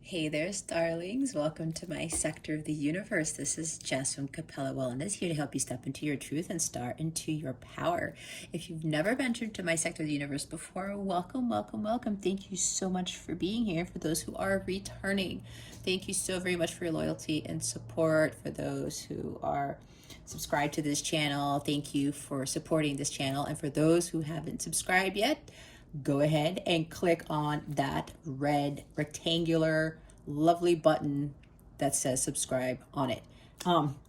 Hey there, starlings. Welcome to my sector of the universe. This is Jess from Capella Wellness, here to help you step into your truth and start into your power. If you've never ventured to my sector of the universe before, welcome, welcome, welcome. Thank you so much for being here. For those who are returning, thank you so very much for your loyalty and support. For those who are subscribed to this channel, thank you for supporting this channel. And for those who haven't subscribed yet, go ahead and click on that red rectangular lovely button that says subscribe on it.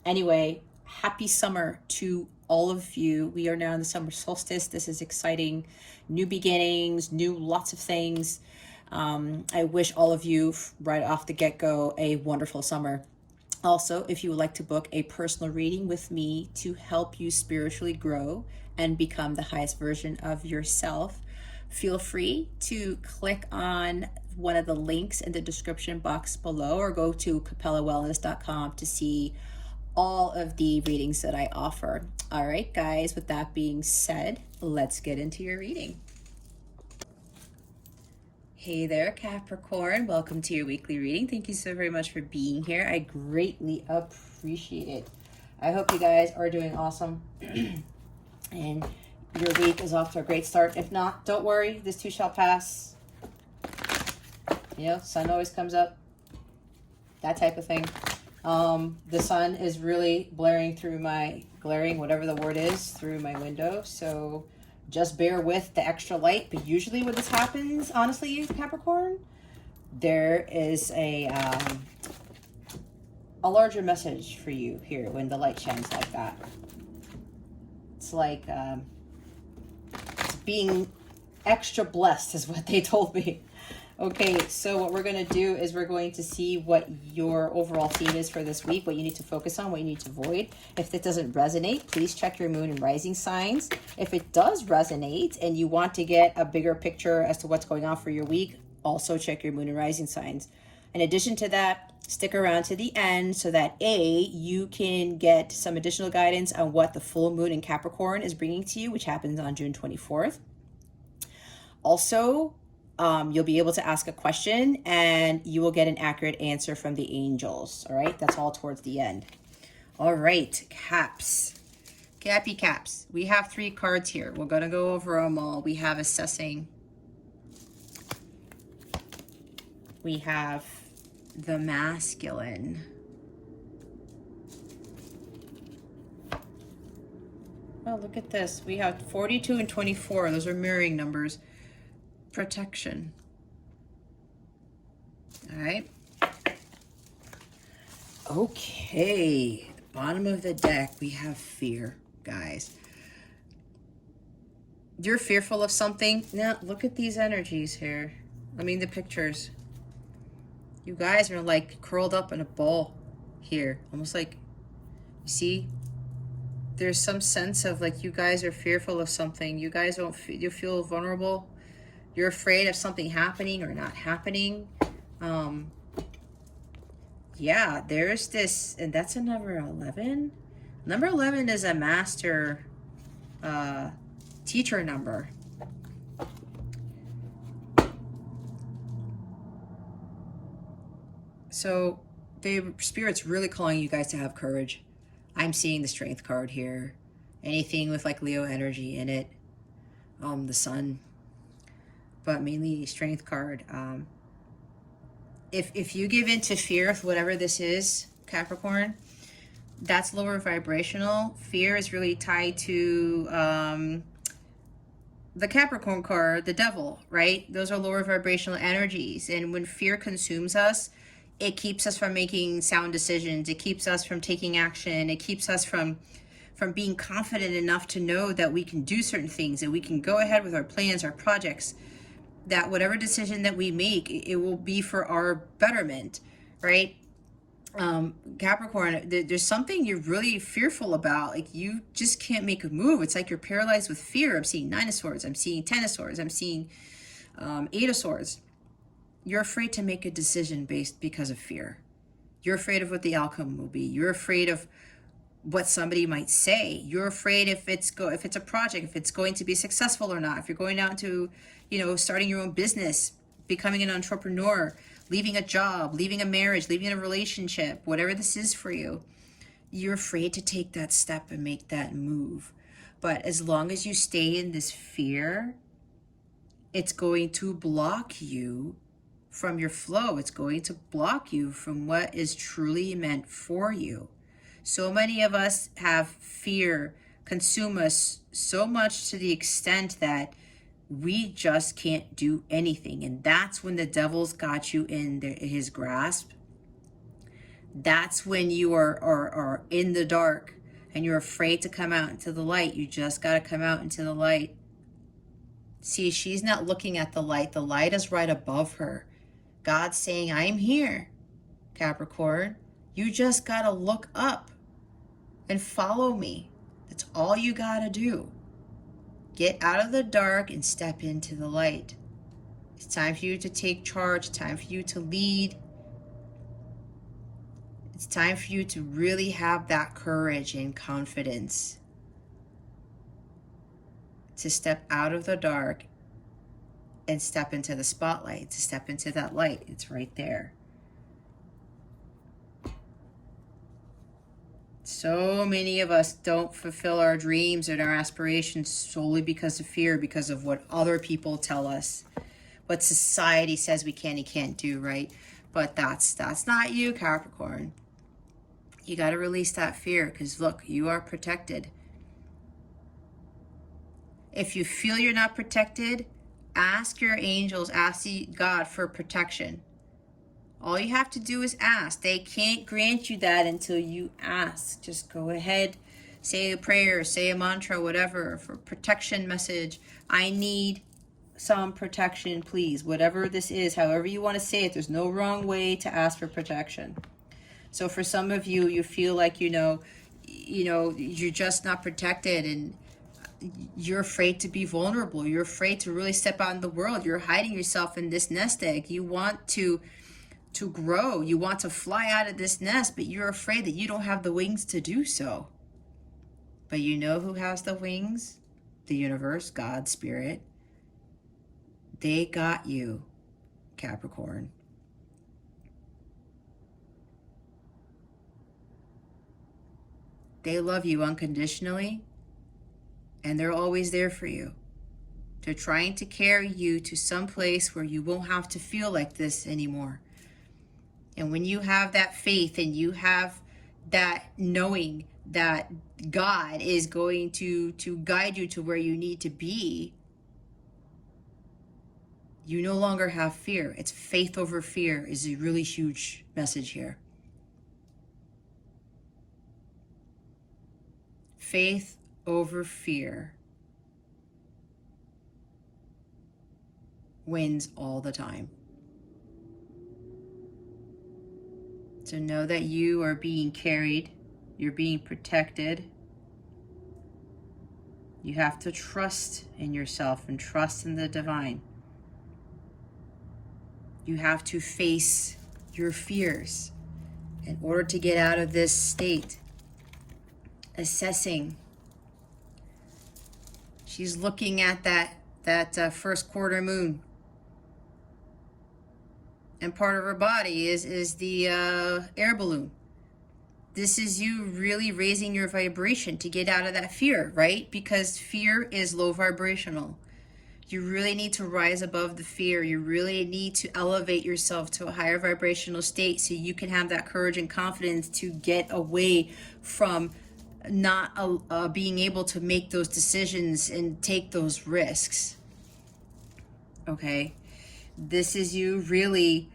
Anyway, happy summer to all of you. We are now in the summer solstice. This is exciting. New beginnings, lots of things. I wish all of you right off the get-go a wonderful summer. Also, if you would like to book a personal reading with me to help you spiritually grow and become the highest version of yourself, feel free to click on one of the links in the description box below or go to capellawellness.com to see all of the readings that I offer. All right, guys, with that being said, let's get into your reading. Hey there, Capricorn. Welcome to your weekly reading. Thank you so very much for being here. I greatly appreciate it. I hope you guys are doing awesome and your week is off to a great start. If not, don't worry. This too shall pass. You know, sun always comes up. That type of thing. The sun is really glaring, whatever the word is, through my window. So just bear with the extra light. But usually when this happens, honestly, Capricorn, there is a larger message for you here when the light shines like that. It's like being extra blessed is what they told me. Okay, so what we're going to do is we're going to see what your overall theme is for this week, what you need to focus on, what you need to avoid. If it doesn't resonate, please check your moon and rising signs. If it does resonate and you want to get a bigger picture as to what's going on for your week, also check your moon and rising signs. In addition to that, stick around to the end so that you can get some additional guidance on what the full moon in Capricorn is bringing to you, which happens on June 24th. Also, you'll be able to ask a question and you will get an accurate answer from the angels. All right, that's all towards the end. All right, Caps. Cappy Caps. We have 3 cards here. We're going to go over them all. We have assessing. We have the masculine. Oh, look at this. We have 42 and 24. Those are mirroring numbers. Protection. All right. Okay. Bottom of the deck, we have fear, guys. You're fearful of something. Now, look at these energies here. I mean, the pictures. You guys are like curled up in a ball here. Almost like, you see? There's some sense of like you guys are fearful of something. You guys you feel vulnerable. You're afraid of something happening or not happening. Yeah, there's this, and that's a number 11. Number 11 is a master teacher number. So the Spirit's really calling you guys to have courage. I'm seeing the Strength card here. Anything with like Leo energy in it. The Sun. But mainly Strength card. If you give in to fear of whatever this is, Capricorn, that's lower vibrational. Fear is really tied to the Capricorn card, the devil, right? Those are lower vibrational energies. And when fear consumes us, it keeps us from making sound decisions. It keeps us from taking action. It keeps us from being confident enough to know that we can do certain things, and we can go ahead with our plans, our projects, that whatever decision that we make, it will be for our betterment, right? Capricorn, there's something you're really fearful about. Like you just can't make a move. It's like you're paralyzed with fear. I'm seeing 9 of Swords. I'm seeing 10 of Swords. I'm seeing 8 of Swords. You're afraid to make a decision because of fear. You're afraid of what the outcome will be. You're afraid of what somebody might say. You're afraid if it's a project, if it's going to be successful or not. If you're going out to, starting your own business, becoming an entrepreneur, leaving a job, leaving a marriage, leaving a relationship, whatever this is for you, you're afraid to take that step and make that move. But as long as you stay in this fear, it's going to block you from your flow. It's going to block you from what is truly meant for you. So many of us have fear consume us so much to the extent that we just can't do anything. And that's when the devil's got you in his grasp. That's when you are in the dark and you're afraid to come out into the light. You just got to come out into the light. See, she's not looking at the light. The light is right above her. God's saying, I'm here, Capricorn. You just got to look up and follow me. That's all you got to do. Get out of the dark and step into the light. It's time for you to take charge. It's time for you to lead. It's time for you to really have that courage and confidence to step out of the dark and step into the spotlight, to step into that light. It's right there. So many of us don't fulfill our dreams and our aspirations solely because of fear, because of what other people tell us, what society says we can and can't do, right? But that's not you, Capricorn. You got to release that fear, because look, you are protected. If you feel you're not protected, ask your angels, ask God for protection. All you have to do is ask. They can't grant you that until you ask. Just go ahead, say a prayer, say a mantra, whatever, for protection message. I need some protection, please. Whatever this is, however you want to say it, there's no wrong way to ask for protection. So for some of you, you feel like, you're just not protected, and you're afraid to be vulnerable. You're afraid to really step out in the world. You're hiding yourself in this nest egg. You want to grow. You want to fly out of this nest, but you're afraid that you don't have the wings to do so. But you know who has the wings? The universe, God, Spirit. They got you, Capricorn. They love you unconditionally, and they're always there for you. They're trying to carry you to some place where you won't have to feel like this anymore. And when you have that faith and you have that knowing that God is going to guide you to where you need to be, you no longer have fear. It's faith over fear is a really huge message here. Faith over fear wins all the time. So know that you are being carried, you're being protected. You have to trust in yourself and trust in the divine. You have to face your fears in order to get out of this state. Assessing. She's looking at that first quarter moon. And part of her body is the air balloon. This is you really raising your vibration to get out of that fear, right? Because fear is low vibrational. You really need to rise above the fear. You really need to elevate yourself to a higher vibrational state so you can have that courage and confidence to get away from not being able to make those decisions and take those risks. Okay? This is you really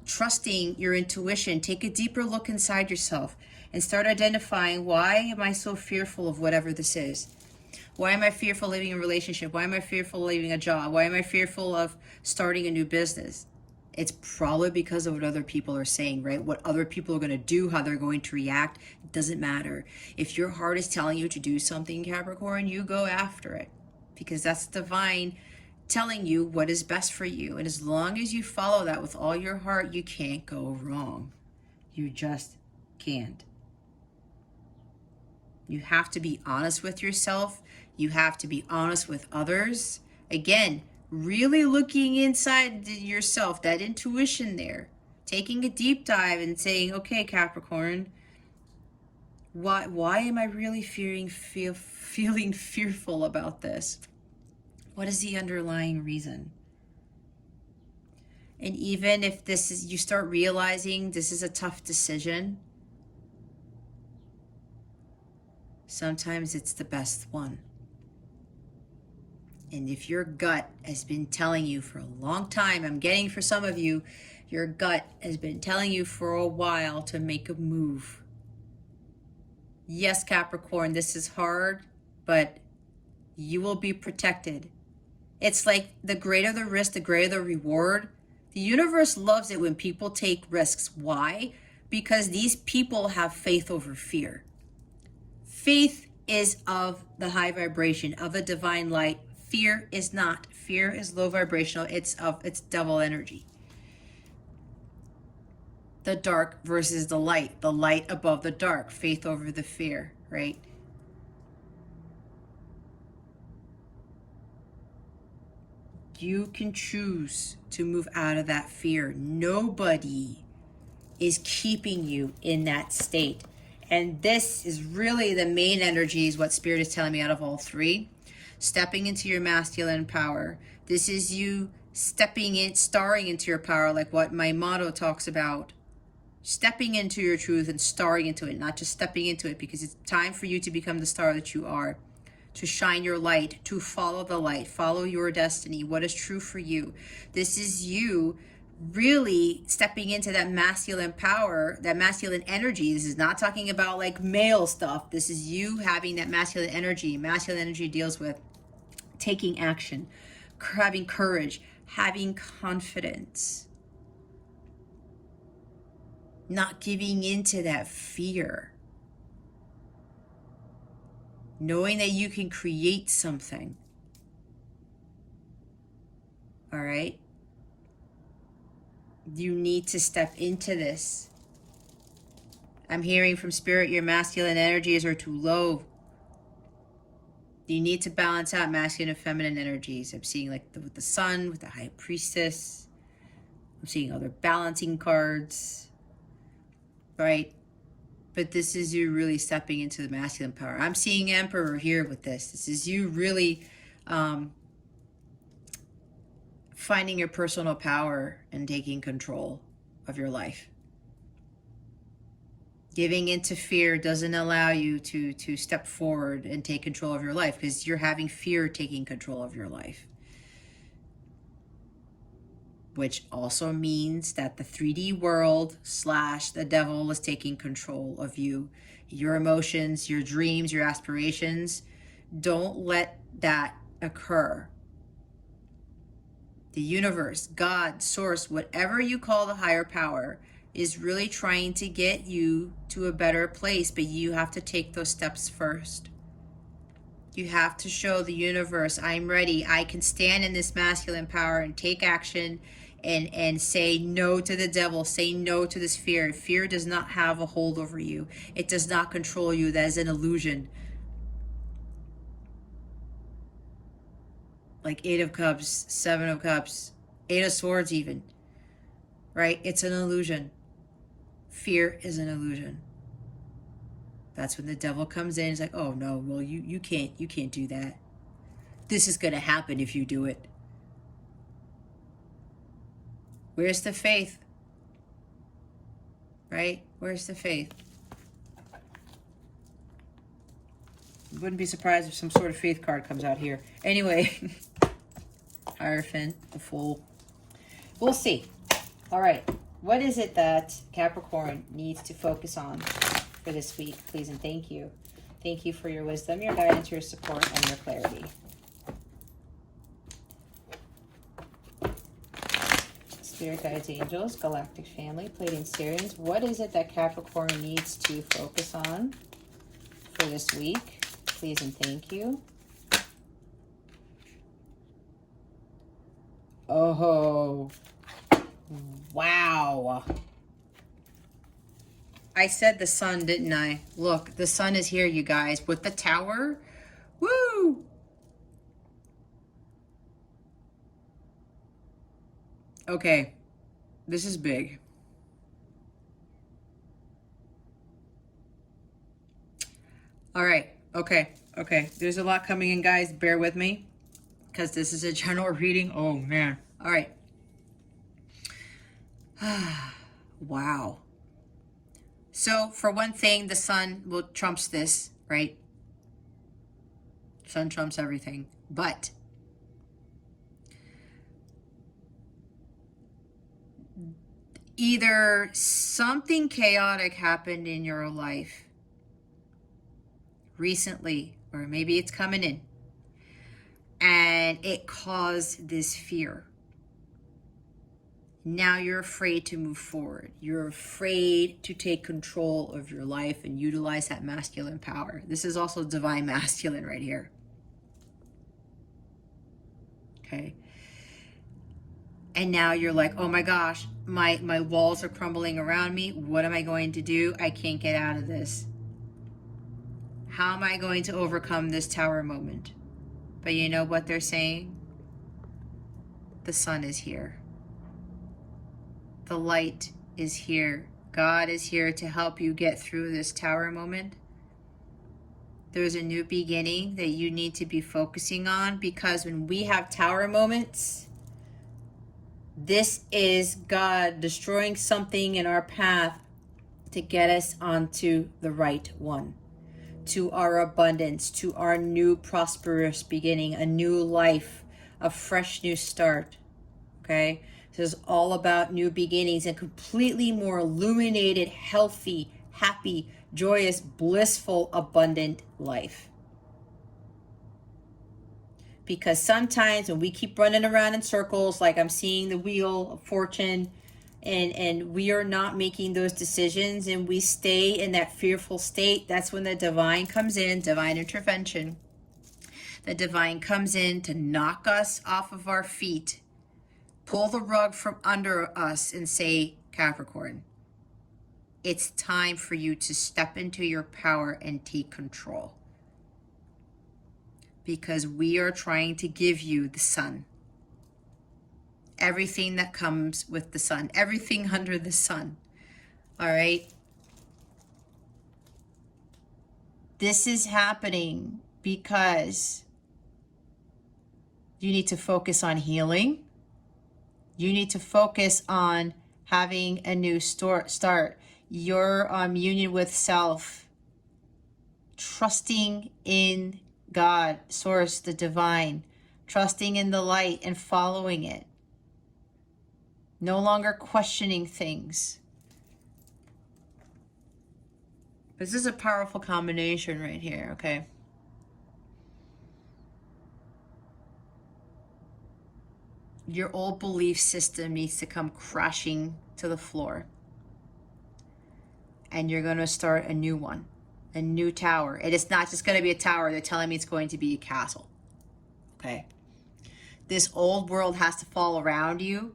trusting your intuition. Take a deeper look inside yourself and start identifying, why am I so fearful of whatever this is? Why am I fearful of leaving a relationship? Why am I fearful of leaving a job? Why am I fearful of starting a new business? It's probably because of what other people are saying, right? What other people are going to do, how they're going to react. It doesn't matter. If your heart is telling you to do something, Capricorn, you go after it, because that's divine telling you what is best for you. And as long as you follow that with all your heart, you can't go wrong. You just can't. You have to be honest with yourself. You have to be honest with others. Again, really looking inside yourself, that intuition there, taking a deep dive and saying, okay, Capricorn, why am I really feeling fearful about this? What is the underlying reason? And even if this is, you start realizing this is a tough decision, sometimes it's the best one. And if your gut has been telling you for a long time, I'm getting for some of you, your gut has been telling you for a while to make a move. Yes, Capricorn, this is hard, but you will be protected. It's like the greater the risk, the greater the reward. The universe loves it when people take risks. Why? Because these people have faith over fear. Faith is of the high vibration, of the divine light. Fear is not. Fear is low vibrational. It's devil energy. The dark versus the light above the dark, faith over the fear, right? You can choose to move out of that fear. Nobody is keeping you in that state. And this is really the main energy, is what Spirit is telling me out of all three. Stepping into your masculine power. This is you stepping in, starring into your power, like what my motto talks about. Stepping into your truth and starring into it, not just stepping into it, because it's time for you to become the star that you are. To shine your light, to follow the light, follow your destiny, what is true for you. This is you really stepping into that masculine power, that masculine energy. This is not talking about like male stuff. This is you having that masculine energy. Masculine energy deals with taking action, having courage, having confidence, not giving into that fear. Knowing that you can create something. All right? You need to step into this. I'm hearing from Spirit, your masculine energies are too low. You need to balance out masculine and feminine energies. I'm seeing like with the Sun, with the High Priestess. I'm seeing other balancing cards. Right? But this is you really stepping into the masculine power. I'm seeing Emperor here with this. This is you really finding your personal power and taking control of your life. Giving into fear doesn't allow you to step forward and take control of your life, because you're having fear taking control of your life. Which also means that the 3D world / the devil is taking control of you. Your emotions, your dreams, your aspirations. Don't let that occur. The universe, God, source, whatever you call the higher power, is really trying to get you to a better place, but you have to take those steps first. You have to show the universe, I'm ready. I can stand in this masculine power and take action and say no to the devil, say no to this fear. Fear does not have a hold over you. It does not control you. That is an illusion. Like 8 of Cups, 7 of Cups, 8 of Swords even, right? It's an illusion. Fear is an illusion. That's when the devil comes in. It's like, oh no, well you can't do that. This is going to happen if you do it. Where's the faith? Right? Where's the faith? Wouldn't be surprised if some sort of faith card comes out here. Anyway, Hierophant, the Fool. We'll see. All right. What is it that Capricorn needs to focus on for this week? Please and thank you. Thank you for your wisdom, your guidance, your support, and your clarity. Spirit guides, angels, galactic family, Pleiadian Sirians. What is it that Capricorn needs to focus on for this week? Please and thank you. Oh, wow. I said the sun, didn't I? Look, the sun is here, you guys, with the Tower. Woo! Okay, this is big. All right, okay. There's a lot coming in, guys. Bear with me, because this is a general reading. Oh, man. All right. Wow. So, for one thing, the sun will trumps this, right? Sun trumps everything. But either something chaotic happened in your life recently, or maybe it's coming in, and it caused this fear. Now you're afraid to move forward. You're afraid to take control of your life and utilize that masculine power. This is also divine masculine right here. Okay. And now you're like, oh my gosh, my walls are crumbling around me. What am I going to do? I can't get out of this. How am I going to overcome this tower moment? But you know what they're saying? The sun is here. The light is here. God is here to help you get through this tower moment. There's a new beginning that you need to be focusing on, because when we have tower moments, this is God destroying something in our path to get us onto the right one, to our abundance, to our new prosperous beginning, a new life, a fresh new start. Okay? This is all about new beginnings and completely more illuminated, healthy, happy, joyous, blissful, abundant life. Because sometimes when we keep running around in circles, like I'm seeing the wheel of fortune, and we are not making those decisions, and we stay in that fearful state, that's when the divine comes in, divine intervention. The divine comes in to knock us off of our feet, pull the rug from under us, and say, Capricorn, it's time for you to step into your power and take control. Because we are trying to give you the sun. Everything that comes with the sun. Everything under the sun. All right? This is happening because you need to focus on healing. You need to focus on having a new start. Your union with self. Trusting in God, source, the divine, trusting in the light and following it. No longer questioning things. This is a powerful combination right here, okay? Your old belief system needs to come crashing to the floor. And you're going to start a new one. A new tower. And it's not just going to be a tower. They're telling me it's going to be a castle. Okay. This old world has to fall around you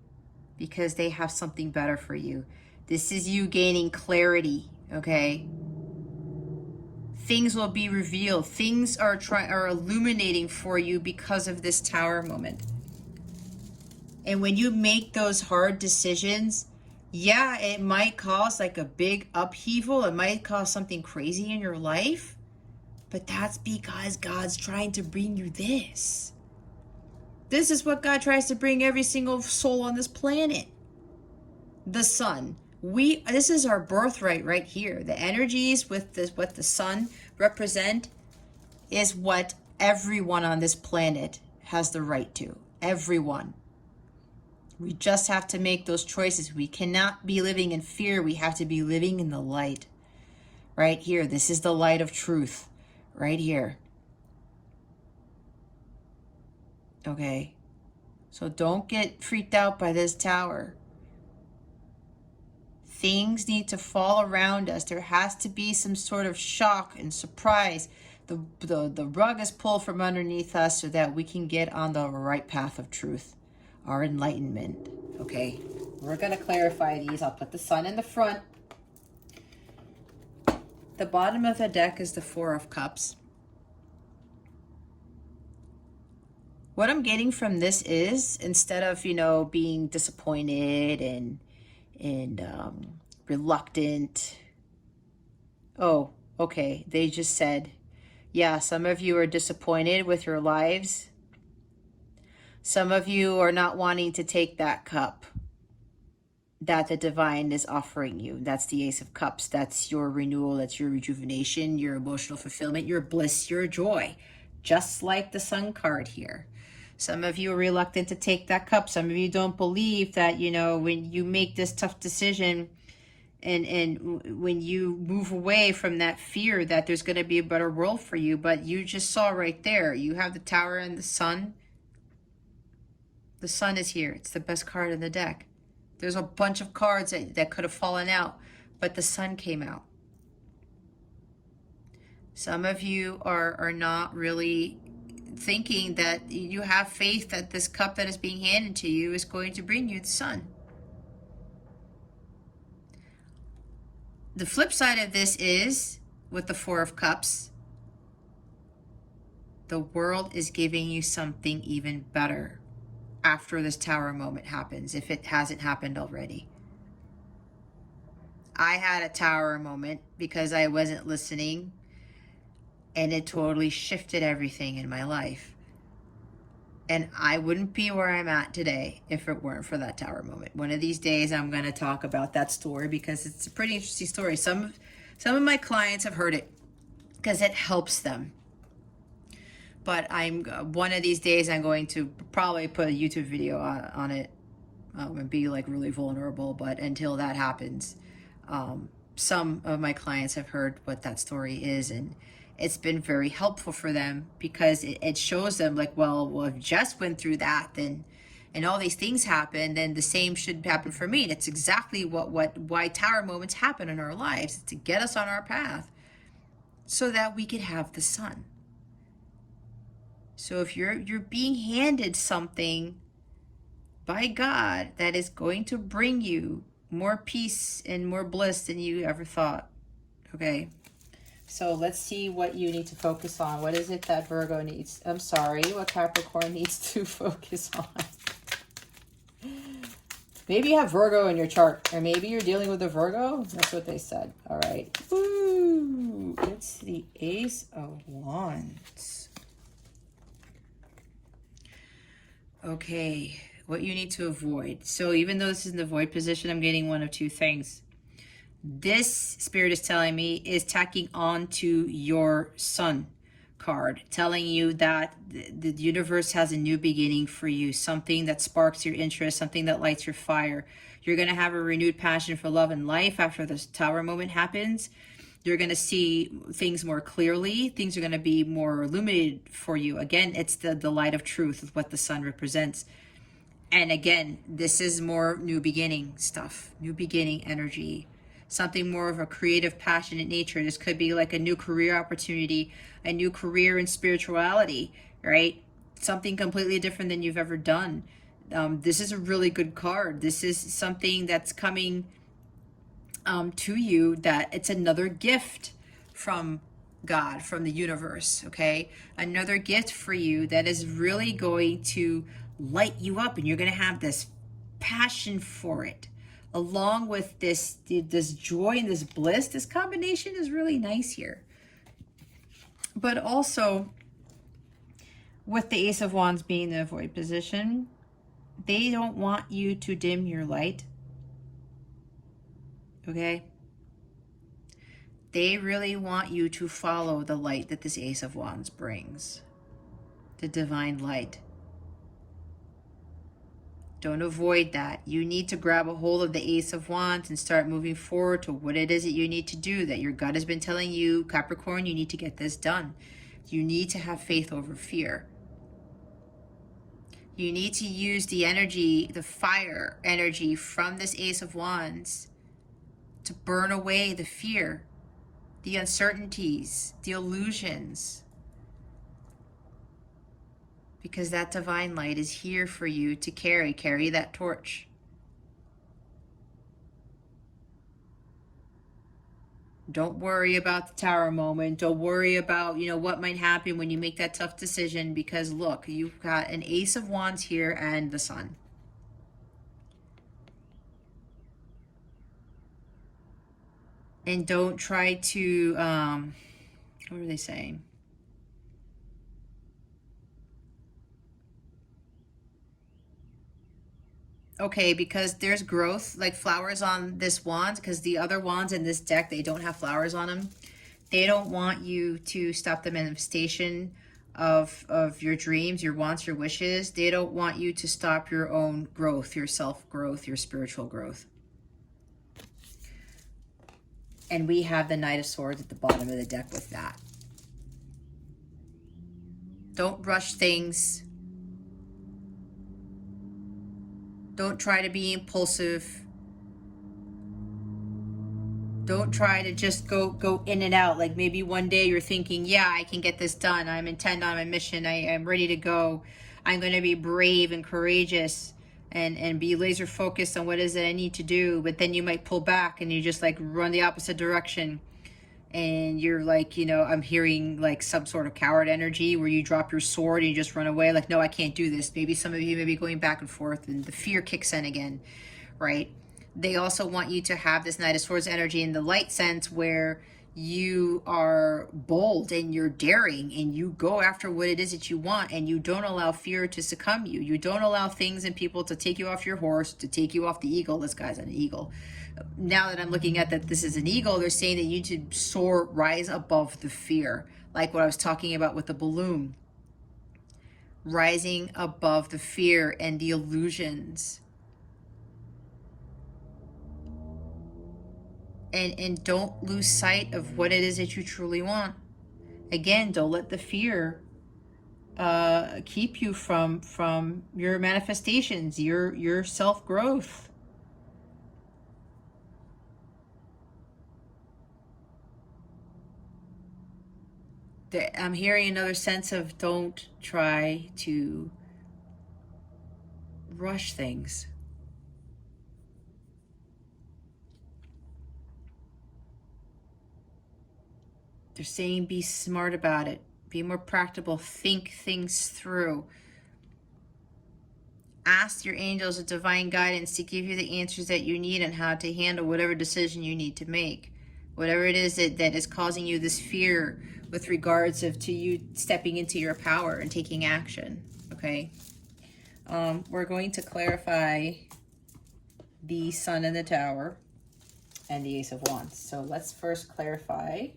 because they have something better for you. This is you gaining clarity. Okay. Things will be revealed. Things are illuminating for you because of this tower moment. And when you make those hard decisions, yeah, it might cause like a big upheaval. It might cause something crazy in your life. But that's because God's trying to bring you this. This is what God tries to bring every single soul on this planet. The sun. This is our birthright right here. The energies with this, what the sun represent, is what everyone on this planet has the right to. Everyone. We just have to make those choices. We cannot be living in fear. We have to be living in the light. Right here. This is the light of truth. Right here. Okay. So don't get freaked out by this tower. Things need to fall around us. There has to be some sort of shock and surprise. The rug is pulled from underneath us so that we can get on the right path of truth. Our enlightenment. Okay, we're going to clarify these. I'll put the sun in the front. The bottom of the deck is the Four of Cups. what I'm getting from this is, instead of, you know, being disappointed and reluctant. Oh, okay. They just said, yeah, some of you are disappointed with your lives. Some of you are not wanting to take that cup that the divine is offering you. That's the Ace of Cups. That's your renewal. That's your rejuvenation, your emotional fulfillment, your bliss, your joy. Just like the Sun card here. Some of you are reluctant to take that cup. Some of you don't believe that, you know, when you make this tough decision and when you move away from that fear that there's going to be a better world for you. But you just saw right there, you have the Tower and the Sun. The Sun is here. It's the best card in the deck. There's a bunch of cards that could have fallen out, but the Sun came out. Some of you are not really thinking that you have faith that this cup that is being handed to you is going to bring you the Sun. The flip side of this is, with the Four of Cups, the world is giving you something even better after this Tower moment happens, if it hasn't happened already. I had a Tower moment because I wasn't listening, and it totally shifted everything in my life. And I wouldn't be where I'm at today if it weren't for that Tower moment. One of these days I'm going to talk about that story because it's a pretty interesting story. Some of my clients have heard it because it helps them. But one of these days I'm going to probably put a YouTube video on it and be like really vulnerable. But until that happens, some of my clients have heard what that story is, and it's been very helpful for them because it shows them like, well, if Jess went through that, then, and all these things happen, then the same should happen for me. And it's exactly why Tower moments happen in our lives, to get us on our path so that we could have the Sun. So if you're being handed something by God that is going to bring you more peace and more bliss than you ever thought, okay? So let's see what you need to focus on. What is it that Virgo needs? I'm sorry, what Capricorn needs to focus on? Maybe you have Virgo in your chart, or maybe you're dealing with a Virgo. That's what they said. All right. Ooh, it's the Ace of Wands. Okay, what you need to avoid. So even though this is in the void position, I'm getting one of two things. This Spirit is telling me is tacking on to your Sun card, telling you that the universe has a new beginning for you, something that sparks your interest, something that lights your fire. You're going to have a renewed passion for love and life after this Tower moment happens. You're going to see things more clearly. Things are going to be more illuminated for you. Again, it's the light of truth is what the Sun represents. And again, this is more new beginning stuff, new beginning energy, something more of a creative, passionate nature. This could be like a new career opportunity, a new career in spirituality, right? Something completely different than you've ever done. This is a really good card. This is something that's coming to you, that it's another gift from God, from the universe, okay? Another gift for you that is really going to light you up, and you're going to have this passion for it, along with this joy and this bliss. This combination is really nice here. But also, with the Ace of Wands being the void position, they don't want you to dim your light. Okay? They really want you to follow the light that this Ace of Wands brings. The divine light. Don't avoid that. You need to grab a hold of the Ace of Wands and start moving forward to what it is that you need to do, that your gut has been telling you, Capricorn, you need to get this done. You need to have faith over fear. You need to use the energy, the fire energy from this Ace of Wands to burn away the fear, the uncertainties, the illusions. Because that divine light is here for you to carry that torch. Don't worry about the tower moment. Don't worry about, you know, what might happen when you make that tough decision, because look, you've got an Ace of Wands here and the Sun. And don't try to, what are they saying? Okay, because there's growth, like flowers on this wand, because the other wands in this deck, they don't have flowers on them. They don't want you to stop the manifestation of your dreams, your wants, your wishes. They don't want you to stop your own growth, your self-growth, your spiritual growth. And we have the Knight of Swords at the bottom of the deck with that. Don't rush things. Don't try to be impulsive. Don't try to just go in and out. Like maybe one day you're thinking, yeah, I can get this done. I'm intent on my mission. I am ready to go. I'm going to be brave and courageous and be laser focused on what it is that I need to do. But then you might pull back and you just like run the opposite direction. And you're like, you know, I'm hearing like some sort of coward energy where you drop your sword and you just run away. Like, no, I can't do this. Maybe some of you may be going back and forth and the fear kicks in again, right? They also want you to have this Knight of Swords energy in the light sense where you are bold and you're daring and you go after what it is that you want and you don't allow fear to succumb you. You don't allow things and people to take you off your horse, to take you off the eagle. This guy's an eagle. Now that I'm looking at that this is an eagle, they're saying that you need to soar, rise above the fear. Like what I was talking about with the balloon. Rising above the fear and the illusions. And don't lose sight of what it is that you truly want. Again, don't let the fear keep you from your manifestations, your self-growth. I'm hearing another sense of don't try to rush things. They're saying be smart about it. Be more practical. Think things through. Ask your angels of divine guidance to give you the answers that you need on how to handle whatever decision you need to make. Whatever it is that is causing you this fear with regards to you stepping into your power and taking action, okay? We're going to clarify the Sun in the Tower and the Ace of Wands. So let's first clarify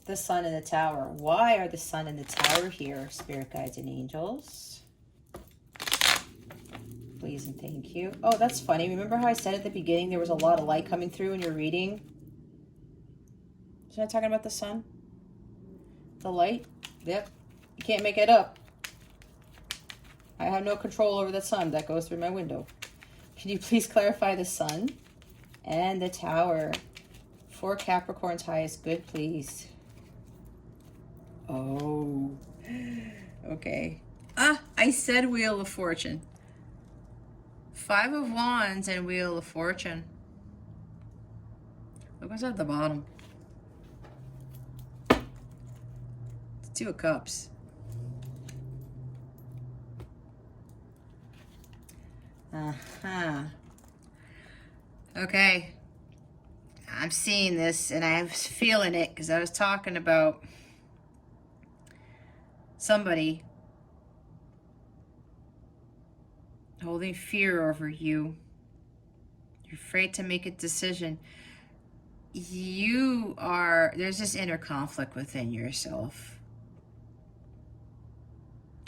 the Sun in the Tower. Why are the Sun in the Tower here, Spirit Guides and Angels? Please and thank you. Oh, that's funny. Remember how I said at the beginning there was a lot of light coming through in your reading? Was I talking about the sun? The light? Yep. You can't make it up. I have no control over the sun that goes through my window. Can you please clarify the Sun and the Tower for Capricorn's highest good, please? Oh. Okay. I said Wheel of Fortune. 5 of Wands and Wheel of Fortune. Look what's at the bottom. It's 2 of Cups. Okay. I'm seeing this and I was feeling it because I was talking about somebody holding fear over you. You're afraid to make a decision. There's this inner conflict within yourself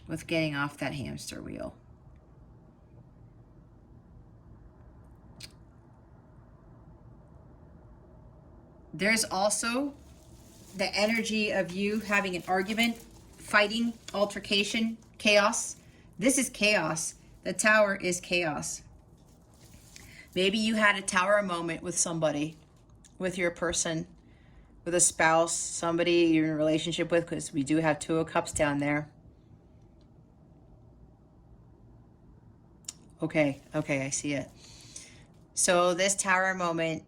with getting off that hamster wheel. There's also the energy of you having an argument, fighting, altercation, chaos. This is chaos. The Tower is chaos. Maybe you had a tower moment with somebody, with your person, with a spouse, somebody you're in a relationship with, because we do have 2 of Cups down there. Okay, I see it. So this Tower moment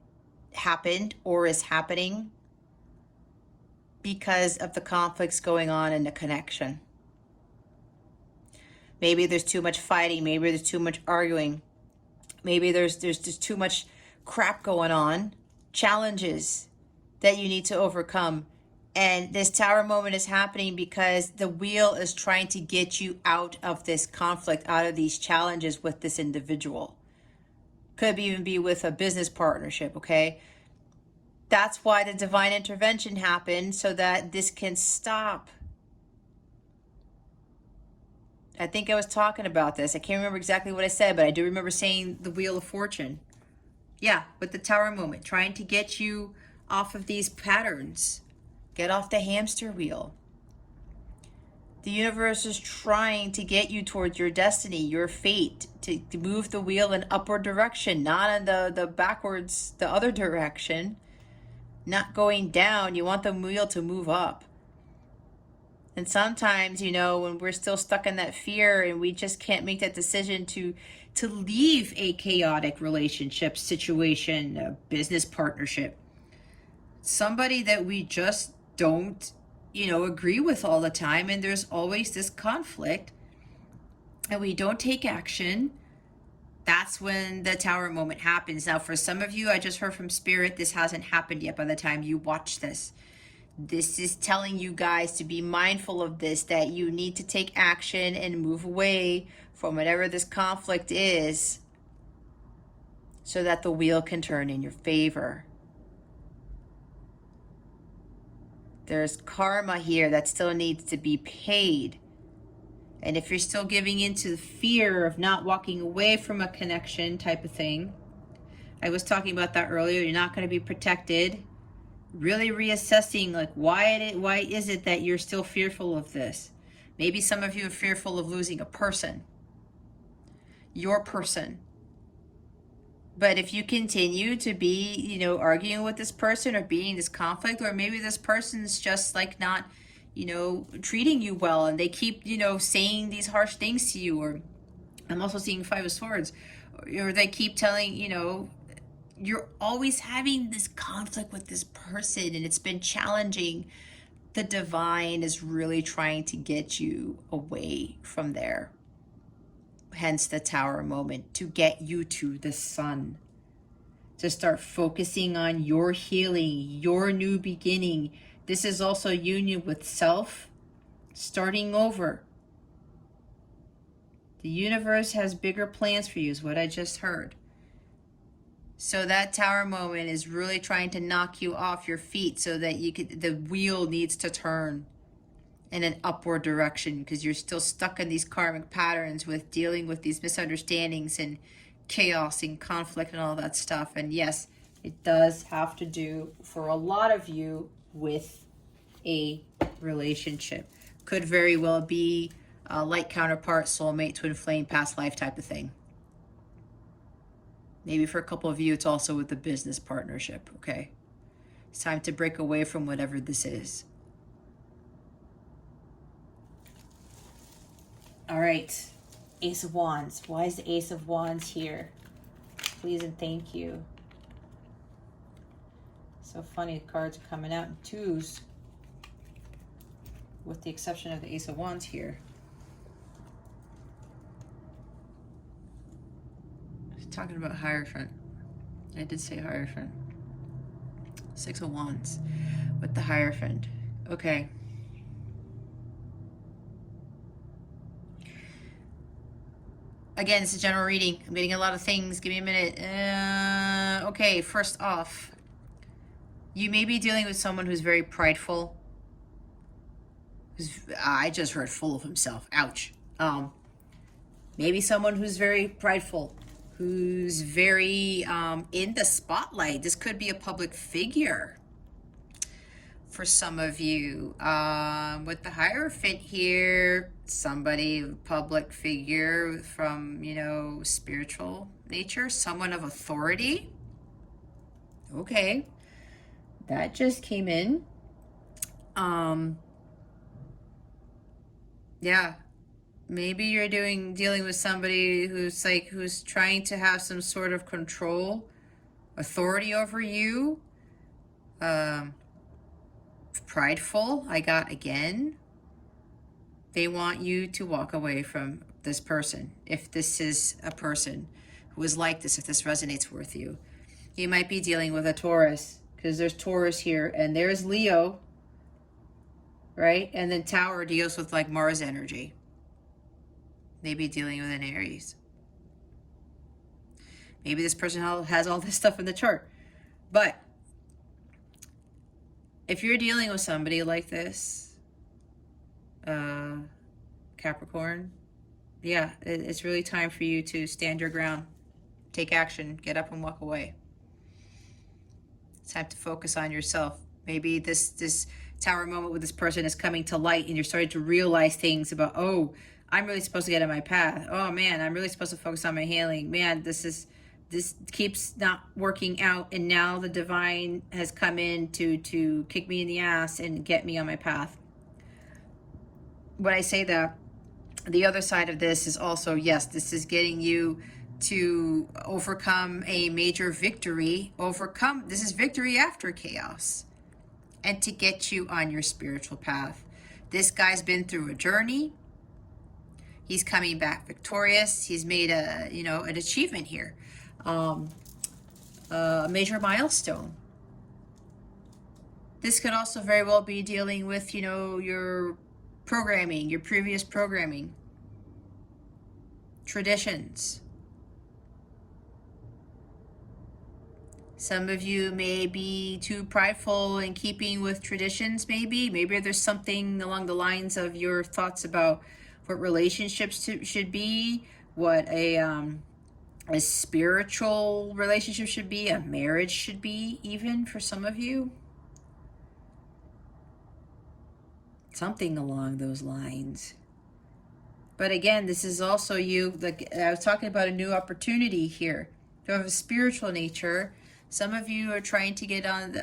happened or is happening because of the conflicts going on in the connection. Maybe there's too much fighting. Maybe there's too much arguing. Maybe there's just too much crap going on, challenges that you need to overcome. And this tower moment is happening because the wheel is trying to get you out of this conflict, out of these challenges with this individual. Could even be with a business partnership, okay? That's why the divine intervention happened, so that this can stop. I think I was talking about this. I can't remember exactly what I said, but I do remember saying the Wheel of Fortune. Yeah, with the tower moment, trying to get you off of these patterns. Get off the hamster wheel. The universe is trying to get you towards your destiny, your fate, to move the wheel in upward direction, not in the backwards, the other direction, not going down. You want the wheel to move up. And sometimes, you know, when we're still stuck in that fear and we just can't make that decision to leave a chaotic relationship, situation, a business partnership, somebody that we just don't, you know, agree with all the time, and there's always this conflict, and we don't take action, that's when the tower moment happens. Now, for some of you, I just heard from Spirit, this hasn't happened yet by the time you watch this. This is telling you guys to be mindful of this, that you need to take action and move away from whatever this conflict is so that the wheel can turn in your favor. There's karma here that still needs to be paid. And if you're still giving into the fear of not walking away from a connection type of thing, I was talking about that earlier, you're not going to be protected. Really reassessing, like, why is it that you're still fearful of this? Maybe some of you are fearful of losing a person, your person. But if you continue to be, you know, arguing with this person or being in this conflict, or maybe this person's just like not, you know, treating you well, and they keep, you know, saying these harsh things to you, or I'm also seeing Five of Swords, or they keep telling, you know, you're always having this conflict with this person and it's been challenging. The divine is really trying to get you away from there. Hence the tower moment, to get you to the sun, to start focusing on your healing, your new beginning. This is also union with self, starting over. The universe has bigger plans for you, is what I just heard. So that tower moment is really trying to knock you off your feet so that you could, the wheel needs to turn in an upward direction, because you're still stuck in these karmic patterns with dealing with these misunderstandings and chaos and conflict and all that stuff. And yes, it does have to do, for a lot of you, with a relationship. Could very well be a light counterpart, soulmate, twin flame, past life type of thing. Maybe for a couple of you, it's also with the business partnership, okay? It's time to break away from whatever this is. All right, Ace of Wands. Why is the Ace of Wands here? Please and thank you. So funny, the cards are coming out in twos, with the exception of the Ace of Wands here. Talking about Hierophant. I did say Hierophant. Six of Wands with the Hierophant. Okay. Again, it's a general reading. I'm getting a lot of things. Give me a minute. Okay, first off, you may be dealing with someone who's very prideful. I just heard full of himself. Ouch. Maybe someone who's very prideful, who's very in the spotlight. This could be a public figure for some of you. With the Hierophant here, somebody, public figure from, you know, spiritual nature, someone of authority. Okay, that just came in. Yeah. Maybe you're dealing with somebody who's trying to have some sort of control authority over you, prideful, I got again. They want you to walk away from this person. If this is a person who is like this, if this resonates with you, you might be dealing with a Taurus, because there's Taurus here and there's Leo, right? And then Tower deals with like Mars energy. Maybe dealing with an Aries. Maybe this person has all this stuff in the chart. But if you're dealing with somebody like this, Capricorn, yeah, it's really time for you to stand your ground, take action, get up and walk away. It's time to focus on yourself. Maybe this Tower moment with this person is coming to light and you're starting to realize things about, oh, I'm really supposed to get on my path. Oh man, I'm really supposed to focus on my healing. Man, this keeps not working out, and now the divine has come in to kick me in the ass and get me on my path. When I say that, the other side of this is also, yes, this is getting you to overcome a major victory. This is victory after chaos, and to get you on your spiritual path. This guy's been through a journey. He's coming back victorious. He's made an achievement here, a major milestone. This could also very well be dealing with, your programming, your previous programming, traditions. Some of you may be too prideful in keeping with traditions, maybe there's something along the lines of your thoughts about what relationships should be, what a spiritual relationship should be, a marriage should be, even for some of you. Something along those lines. But again, this is also you, like I was talking about, a new opportunity here. If you have a spiritual nature, some of you are trying to get on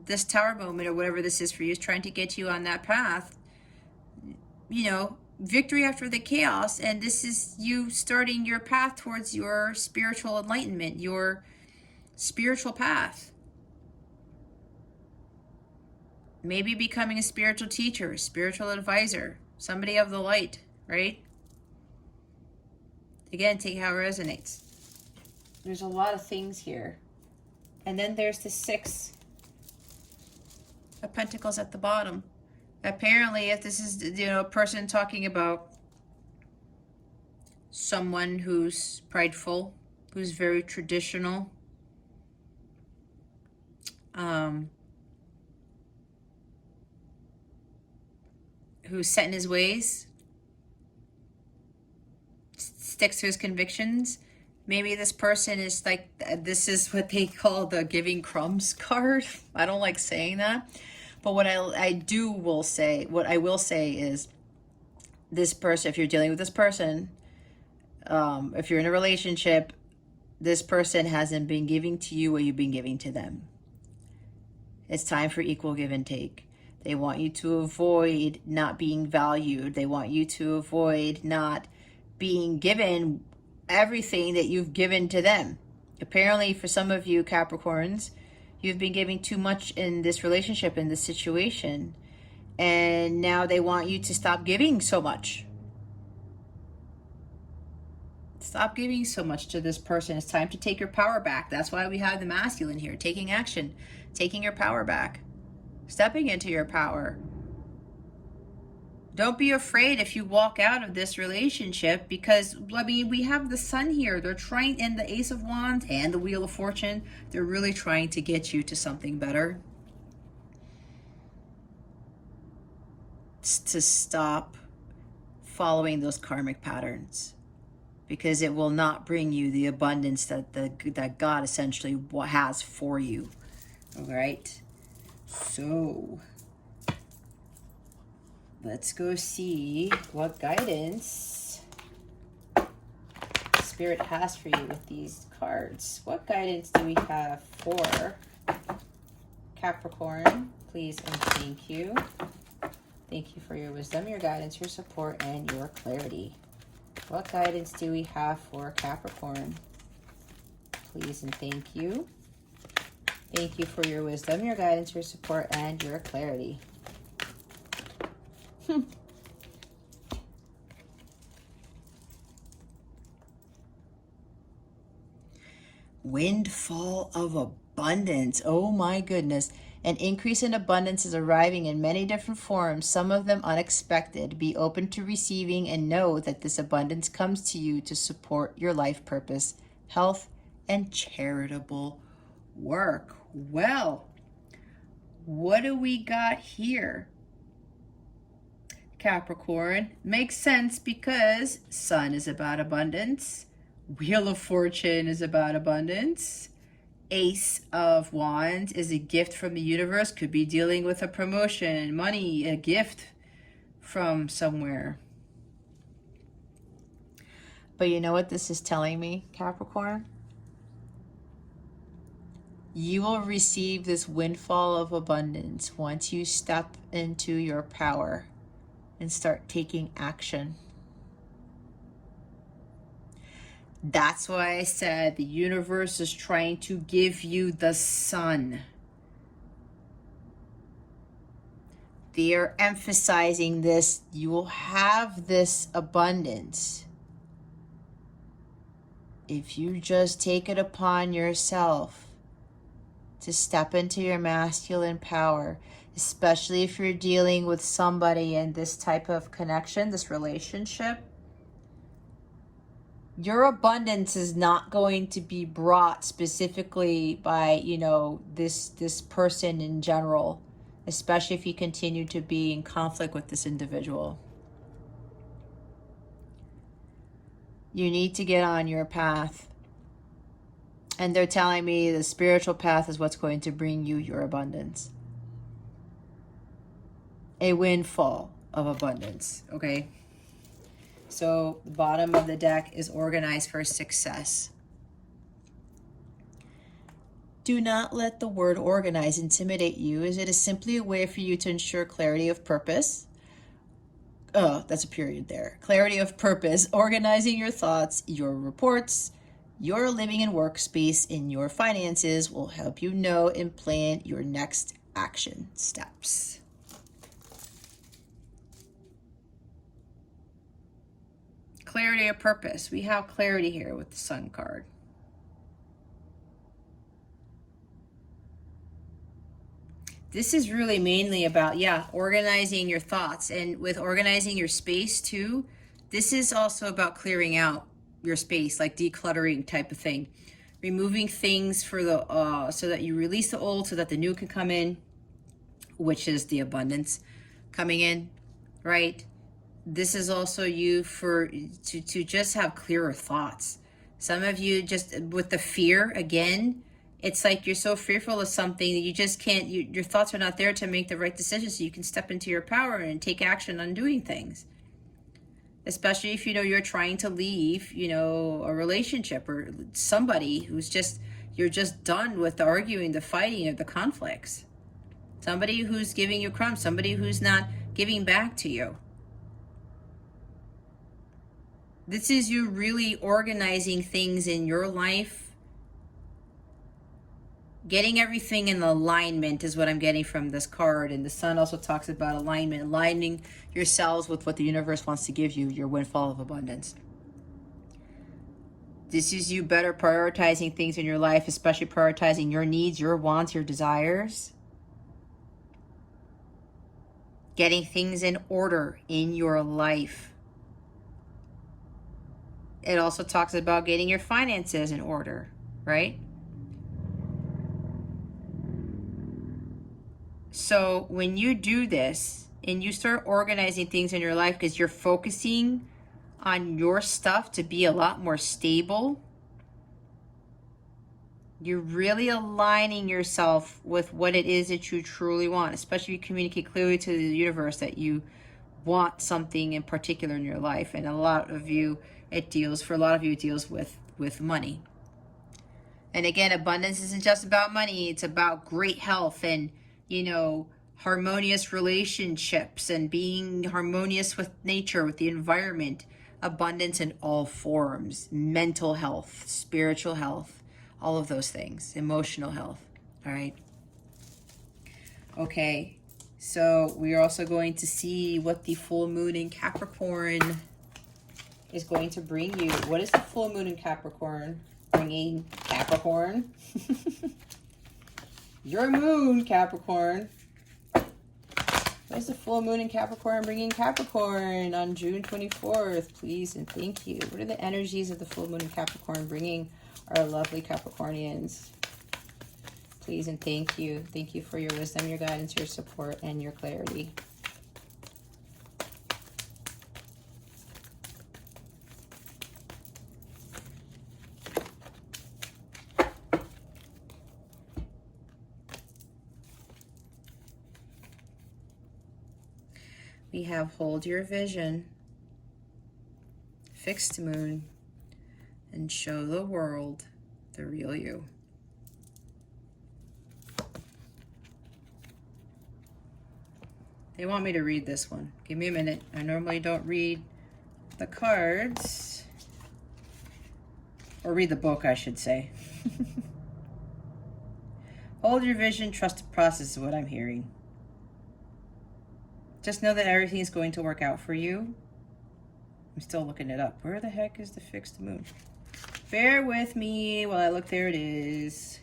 this Tower moment, or whatever this is for you, is trying to get you on that path. Victory after the chaos, and this is you starting your path towards your spiritual enlightenment, your spiritual path. Maybe becoming a spiritual teacher, a spiritual advisor, somebody of the light, right? Again, take how it resonates. There's a lot of things here. And then there's the 6 of Pentacles at the bottom. Apparently, if this is, a person talking about someone who's prideful, who's very traditional, who's set in his ways, sticks to his convictions. Maybe this person is like, this is what they call the giving crumbs card. I don't like saying that. But what I will say is, this person, if you're dealing with this person, if you're in a relationship, this person hasn't been giving to you what you've been giving to them. It's time for equal give and take. They want you to avoid not being valued. They want you to avoid not being given everything that you've given to them. Apparently, for some of you Capricorns, you've been giving too much in this relationship, in this situation, and now they want you to stop giving so much. Stop giving so much to this person. It's time to take your power back. That's why we have the masculine here, taking action, taking your power back, stepping into your power. Don't be afraid if you walk out of this relationship, because, we have the Sun here. They're trying, and the Ace of Wands and the Wheel of Fortune. They're really trying to get you to something better. To stop following those karmic patterns, because it will not bring you the abundance that God essentially has for you. All right. So let's go see what guidance Spirit has for you with these cards. What guidance do we have for Capricorn? Please and thank you. Thank you for your wisdom, your guidance, your support, and your clarity. What guidance do we have for Capricorn? Please and thank you. Thank you for your wisdom, your guidance, your support, and your clarity. Windfall of abundance. Oh my goodness. An increase in abundance is arriving in many different forms, some of them unexpected. Be open to receiving and know that this abundance comes to you to support your life purpose, health, and charitable work. Well, what do we got here? Capricorn. Makes sense because Sun is about abundance. Wheel of Fortune is about abundance. Ace of Wands is a gift from the universe. Could be dealing with a promotion, money, a gift from somewhere. But you know what this is telling me, Capricorn? You will receive this windfall of abundance once you step into your power and start taking action. That's why I said the universe is trying to give you the sun. They are emphasizing this. You will have this abundance if you just take it upon yourself to step into your masculine power, especially if you're dealing with somebody in this type of connection, this relationship. Your abundance is not going to be brought specifically by, this person in general, especially if you continue to be in conflict with this individual. You need to get on your path. And they're telling me the spiritual path is what's going to bring you your abundance. A windfall of abundance, okay? So the bottom of the deck is organized for success. Do not let the word organize intimidate you, as it is simply a way for you to ensure clarity of purpose. Oh, that's a period there. Clarity of purpose, organizing your thoughts, your reports, your living and workspace, in your finances will help you know and plan your next action steps. Clarity of purpose. We have clarity here with the Sun card. This is really mainly about, organizing your thoughts. And with organizing your space too, this is also about clearing out your space, like decluttering type of thing. Removing things for the so that you release the old so that the new can come in, which is the abundance coming in, right? This is also you to just have clearer thoughts. Some of you just with the fear again, it's like you're so fearful of something that you just can't, your thoughts are not there to make the right decision so you can step into your power and take action on doing things. Especially if you're trying to leave, a relationship or somebody who's you're just done with the arguing, the fighting, or the conflicts. Somebody who's giving you crumbs, somebody who's not giving back to you. This is you really organizing things in your life. Getting everything in alignment is what I'm getting from this card. And the Sun also talks about alignment, aligning yourselves with what the universe wants to give you, your windfall of abundance. This is you better prioritizing things in your life, especially prioritizing your needs, your wants, your desires. Getting things in order in your life. It also talks about getting your finances in order, right? So when you do this and you start organizing things in your life because you're focusing on your stuff to be a lot more stable, you're really aligning yourself with what it is that you truly want, especially if you communicate clearly to the universe that you want something in particular in your life. And a lot of you, it deals with money. And again, abundance isn't just about money. It's about great health and, harmonious relationships and being harmonious with nature, with the environment. Abundance in all forms, mental health, spiritual health, all of those things, emotional health. All right. Okay. So we are also going to see what the full moon in Capricorn is going to bring you. What is the full moon in Capricorn bringing Capricorn? Your moon, Capricorn. What is the full moon in Capricorn bringing Capricorn on June 24th? Please and thank you. What are the energies of the full moon in Capricorn bringing our lovely Capricornians? Please and thank you. Thank you for your wisdom, your guidance, your support, and your clarity. We have hold your vision, fixed moon, and show the world the real you. They want me to read this one. Give me a minute. I normally don't read the cards. Or read the book, I should say. Hold your vision, trust the process is what I'm hearing. Just know that everything is going to work out for you. I'm still looking it up. Where the heck is the fixed moon? Bear with me while I look. There it is.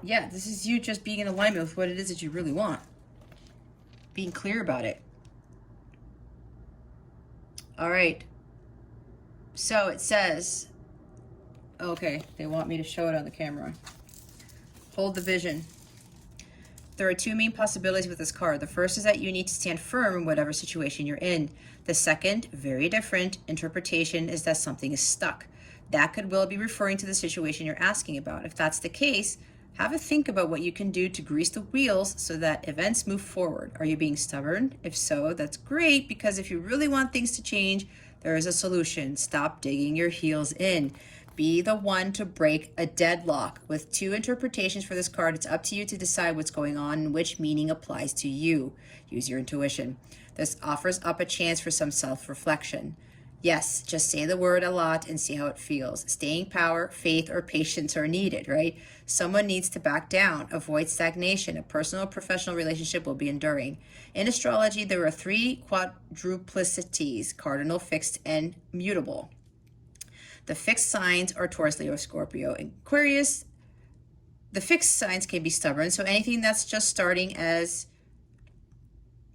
Yeah, this is you just being in alignment with what it is that you really want. Being clear about it. All right. So it says, okay, they want me to show it on the camera. Hold the vision. There are two main possibilities with this card. The first is that you need to stand firm in whatever situation you're in. The second, very different interpretation, is that something is stuck. That could well be referring to the situation you're asking about. If that's the case, have a think about what you can do to grease the wheels so that events move forward. Are you being stubborn? If so, that's great, because if you really want things to change, there is a solution. Stop digging your heels in. Be the one to break a deadlock. With two interpretations for this card, it's up to you to decide what's going on and which meaning applies to you. Use your intuition. This offers up a chance for some self-reflection. Yes, just say the word a lot and see how it feels. Staying power, faith, or patience are needed, right? Someone needs to back down. Avoid stagnation. A personal or professional relationship will be enduring. In astrology, there are three quadruplicities: cardinal, fixed, and mutable. The fixed signs are Taurus, Leo, Scorpio, and Aquarius. The fixed signs can be stubborn, so anything that's just starting as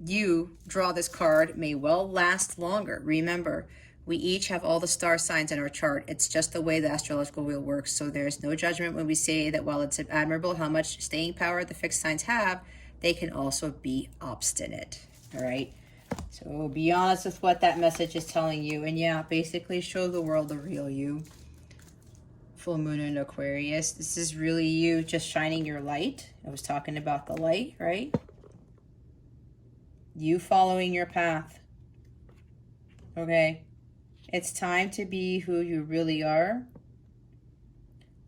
you draw this card may well last longer. Remember, we each have all the star signs in our chart. It's just the way the astrological wheel works, so there's no judgment when we say that while it's admirable how much staying power the fixed signs have, they can also be obstinate, all right? So be honest with what that message is telling you. And yeah, basically show the world the real you. Full moon in Aquarius. This is really you just shining your light. I was talking about the light, right? You following your path. Okay. It's time to be who you really are.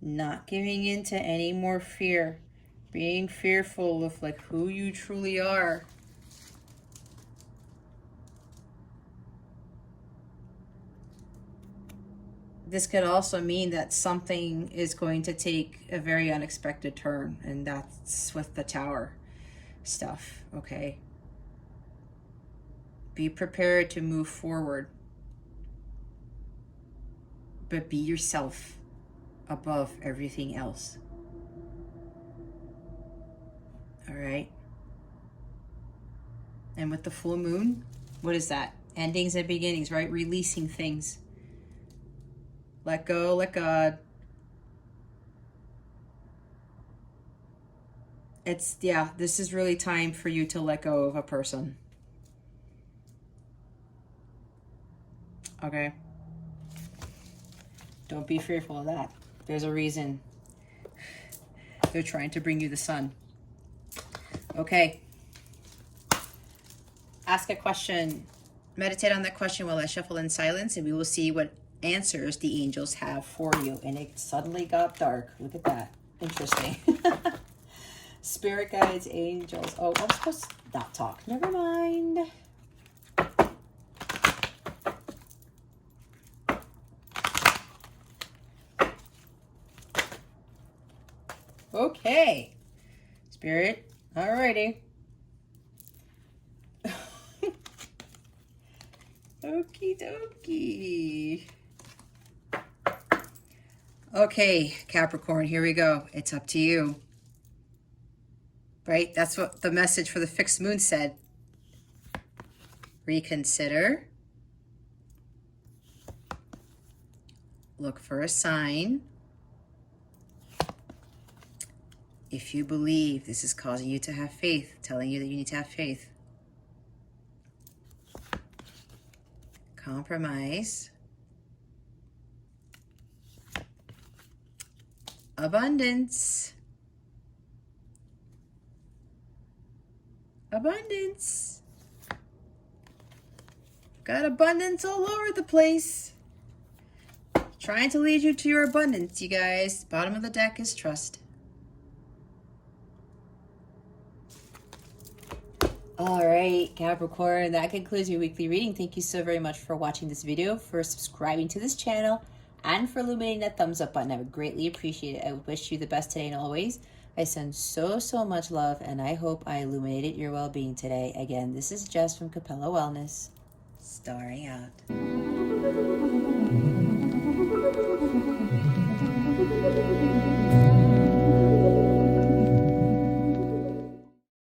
Not giving in to any more fear. Being fearful of like who you truly are. This could also mean that something is going to take a very unexpected turn, and that's with the Tower stuff, okay? Be prepared to move forward, but be yourself above everything else. All right? And with the full moon, what is that? Endings and beginnings, right? Releasing things. Let go, let God. It's, yeah, this is really time for you to let go of a person. Okay? Don't be fearful of that. There's a reason. They're trying to bring you the sun. Okay. Ask a question. Meditate on that question while I shuffle in silence, and we will see what answers the angels have for you. And it suddenly got dark. Look at that. Interesting. Spirit guides, angels. Oh, I'm supposed to not talk. Never mind. Okay. Spirit, alrighty. Okie dokie. Okay, Capricorn, here we go. It's up to you. Right? That's what the message for the fixed moon said. Reconsider. Look for a sign. If you believe, this is causing you to have faith, telling you that you need to have faith. Compromise. Abundance. Abundance. Got abundance all over the place. Trying to lead you to your abundance, you guys. Bottom of the deck is trust. All right, Capricorn, that concludes your weekly reading. Thank you so very much for watching this video, for subscribing to this channel, and for illuminating that thumbs up button. I would greatly appreciate it. I wish you the best today and always. I send so much love, and I hope I illuminated your well-being today. Again, this is Jess from Capella Wellness, starring out.